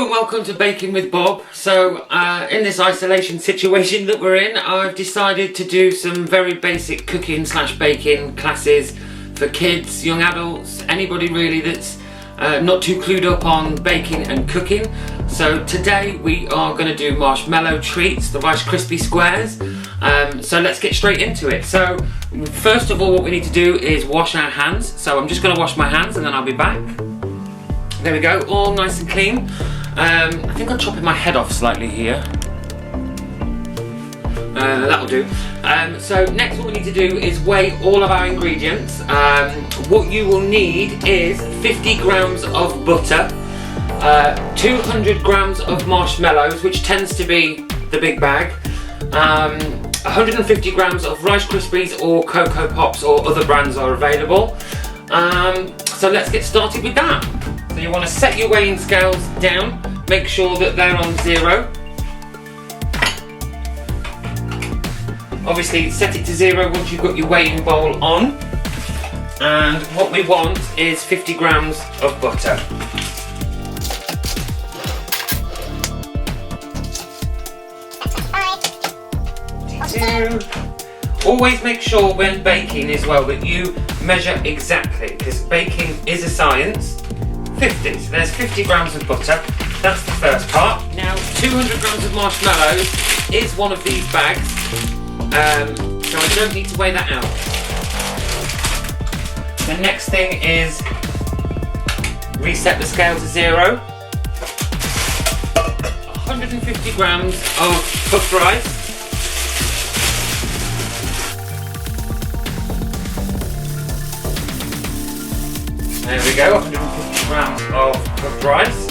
and welcome to Baking with Bob. So in this isolation situation that we're in, I've decided to do some very basic cooking / baking classes for kids, young adults, anybody really that's not too clued up on baking and cooking. So today we are going to do marshmallow treats, the Rice Krispie squares. So let's get straight into it. So first of all, what we need to do is wash our hands. So I'm just going to wash my hands and then I'll be back. There we go, all nice and clean. I think I'm chopping my head off slightly here. That'll do. So next what we need to do is weigh all of our ingredients. What you will need is 50 grams of butter, 200 grams of marshmallows, which tends to be the big bag, 150 grams of Rice Krispies or Cocoa Pops or other brands are available. So let's get started with that. So you want to set your weighing scales down, make sure that they're on 0. Obviously set it to 0 once you've got your weighing bowl on. And what we want is 50 grams of butter. Always make sure when baking as well that you measure exactly, because baking is a science. 50, so there's 50 grams of butter, that's the first part. Now 200 grams of marshmallows is one of these bags, so I don't need to weigh that out. The next thing is reset the scale to 0. 150 grams of puffed rice. There we go, 150 grams of puffed rice.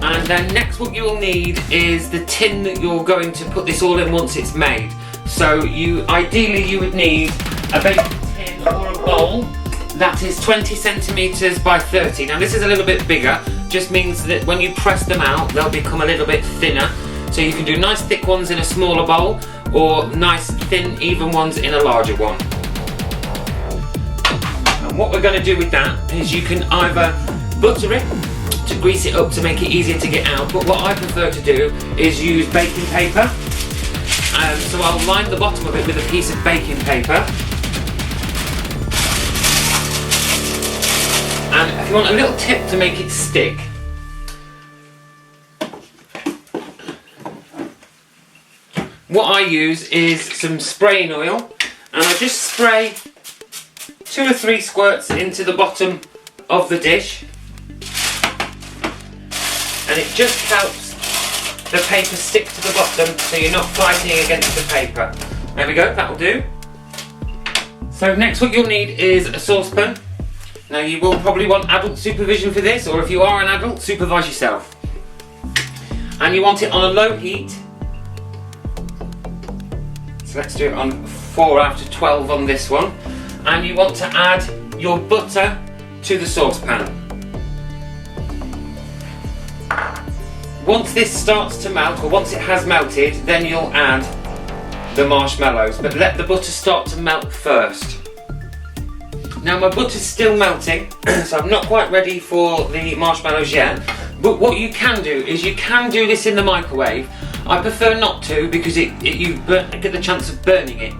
And then next what you will need is the tin that you're going to put this all in once it's made. So ideally you would need a baking tin or a bowl that is 20 centimetres by 30. Now this is a little bit bigger, just means that when you press them out they'll become a little bit thinner. So you can do nice thick ones in a smaller bowl or nice thin even ones in a larger one. What we're going to do with that is you can either butter it to grease it up to make it easier to get out, but what I prefer to do is use baking paper. So I'll line the bottom of it with a piece of baking paper. And if you want a little tip to make it stick, what I use is some spraying oil, and I just spray 2 or 3 squirts into the bottom of the dish, and it just helps the paper stick to the bottom so you're not fighting against the paper. There we go, that'll do. So next what you'll need is a saucepan. Now you will probably want adult supervision for this, or if you are an adult, supervise yourself. And you want it on a low heat. So let's do it on 4 out of 12 on this one. And you want to add your butter to the saucepan. Once this starts to melt, or once it has melted, then you'll add the marshmallows, but let the butter start to melt first. Now my butter's still melting, so I'm not quite ready for the marshmallows yet, but what you can do is you can do this in the microwave. I prefer not to because you get the chance of burning it.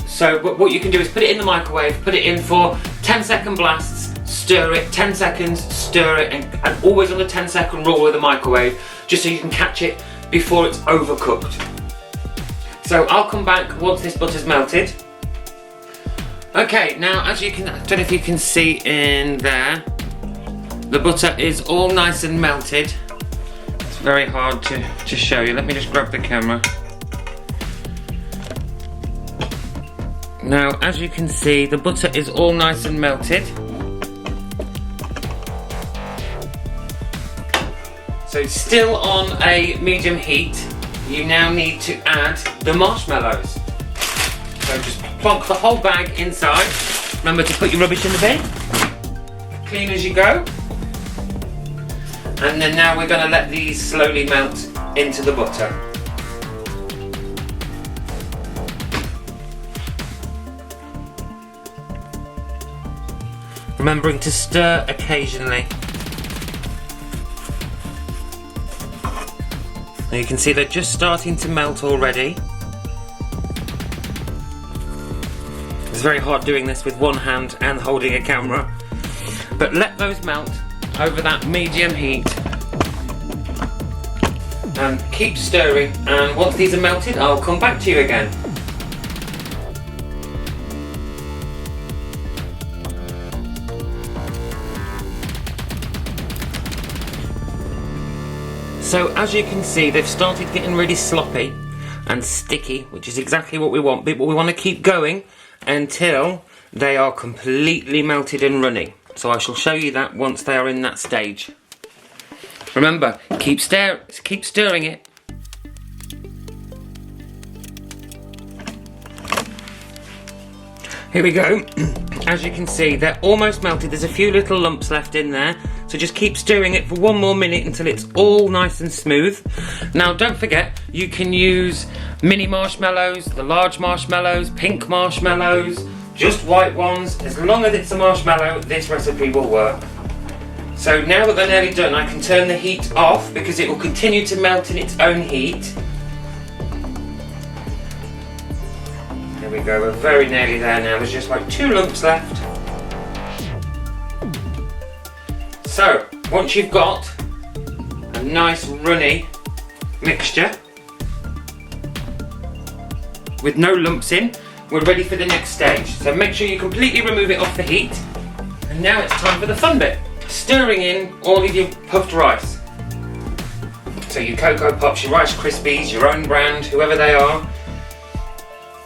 So what you can do is put it in the microwave, put it in for 10-second blasts, stir it, 10 seconds, stir it, and always on the 10-second rule with the microwave, just so you can catch it before it's overcooked. So I'll come back once this butter's melted. Okay, now as you can, I don't know if you can see in there, the butter is all nice and melted. It's very hard to show you. Let me just grab the camera. Now, as you can see, the butter is all nice and melted. So it's still on a medium heat. You now need to add the marshmallows. So just plonk the whole bag inside. Remember to put your rubbish in the bin. Clean as you go. And then now we're going to let these slowly melt into the butter. Remembering to stir occasionally. Now you can see they're just starting to melt already. It's very hard doing this with one hand and holding a camera. But let those melt over that medium heat. And keep stirring, and once these are melted, I'll come back to you again. So as you can see, they've started getting really sloppy and sticky, which is exactly what we want, but we want to keep going until they are completely melted and runny. So I shall show you that once they are in that stage. Remember, keep stirring it. Here we go. As you can see, they're almost melted. There's a few little lumps left in there. So just keep stirring it for 1 more minute until it's all nice and smooth. Now don't forget, you can use mini marshmallows, the large marshmallows, pink marshmallows, just white ones. As long as it's a marshmallow, this recipe will work. So now that they're nearly done, I can turn the heat off because it will continue to melt in its own heat. There we go, we're very nearly there now. There's just like 2 lumps left. So, once you've got a nice runny mixture with no lumps in, we're ready for the next stage. So make sure you completely remove it off the heat. And now it's time for the fun bit. Stirring in all of your puffed rice. So your Cocoa Pops, your Rice Krispies, your own brand, whoever they are.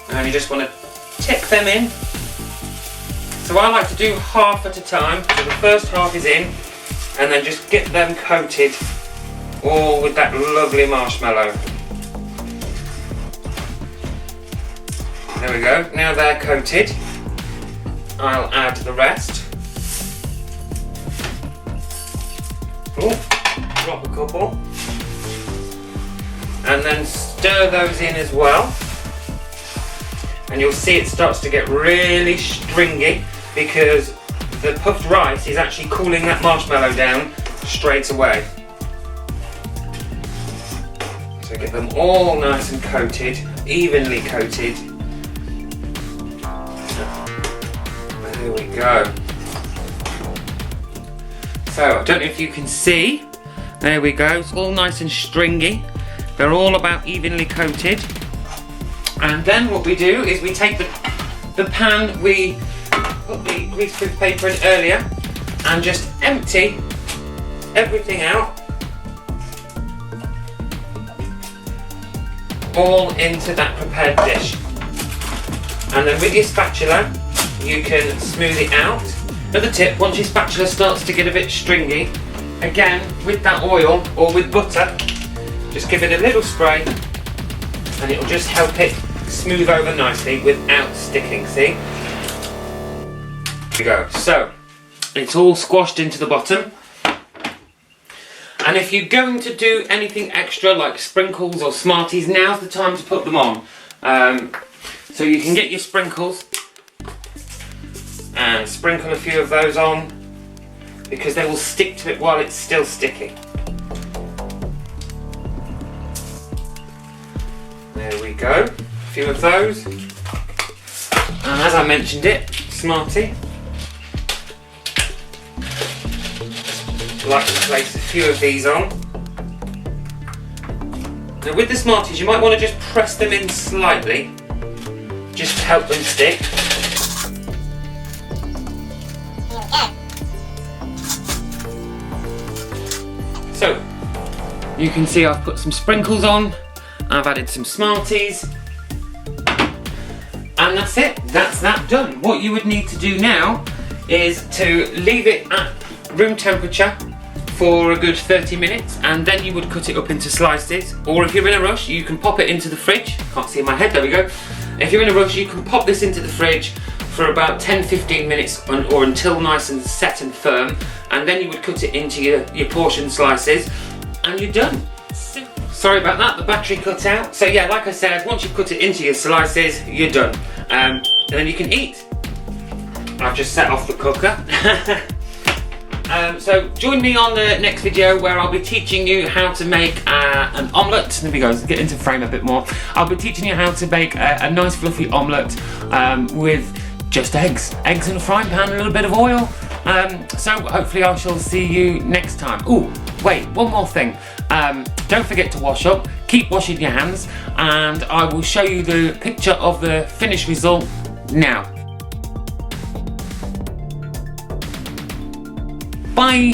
And you just want to tip them in. So I like to do half at a time. So the first half is in, and then just get them coated all with that lovely marshmallow. There we go, now they're coated, I'll add the rest. Ooh, drop a couple. And then stir those in as well. And you'll see it starts to get really stringy because the puffed rice is actually cooling that marshmallow down straight away. So get them all nice and coated, evenly coated. There we go. So I don't know if you can see, there we go, it's all nice and stringy. They're all about evenly coated. And then what we do is we take the pan we put the greaseproof paper in earlier and just empty everything out all into that prepared dish. And then with your spatula you can smooth it out. Another tip, once your spatula starts to get a bit stringy, again with that oil or with butter, just give it a little spray and it'll just help it smooth over nicely without sticking, see? There we go. So, it's all squashed into the bottom. And if you're going to do anything extra like sprinkles or Smarties, now's the time to put them on. So you can get your sprinkles and sprinkle a few of those on because they will stick to it while it's still sticky. There we go, a few of those. And as I mentioned it, Smartie. I like to place a few of these on. Now with the Smarties you might want to just press them in slightly, just to help them stick. So, you can see I've put some sprinkles on, I've added some Smarties, and that's it, that's that done. What you would need to do now is to leave it at room temperature for a good 30 minutes and then you would cut it up into slices, or if you're in a rush you can pop it into the fridge. Can't see my head, there we go. If you're in a rush you can pop this into the fridge for about 10-15 minutes or until nice and set and firm, and then you would cut it into your portion slices and you're done. Sorry about that, the battery cut out. So yeah, like I said, once you've cut it into your slices, you're done. And then you can eat. I've just set off the cooker. So join me on the next video where I'll be teaching you how to make an omelette. There we go, let's get into frame a bit more. I'll be teaching you how to make a nice fluffy omelette with just eggs in a frying pan, a little bit of oil. So hopefully I shall see you next time. Oh, wait, one more thing. Don't forget to wash up, keep washing your hands, and I will show you the picture of the finished result now. Bye!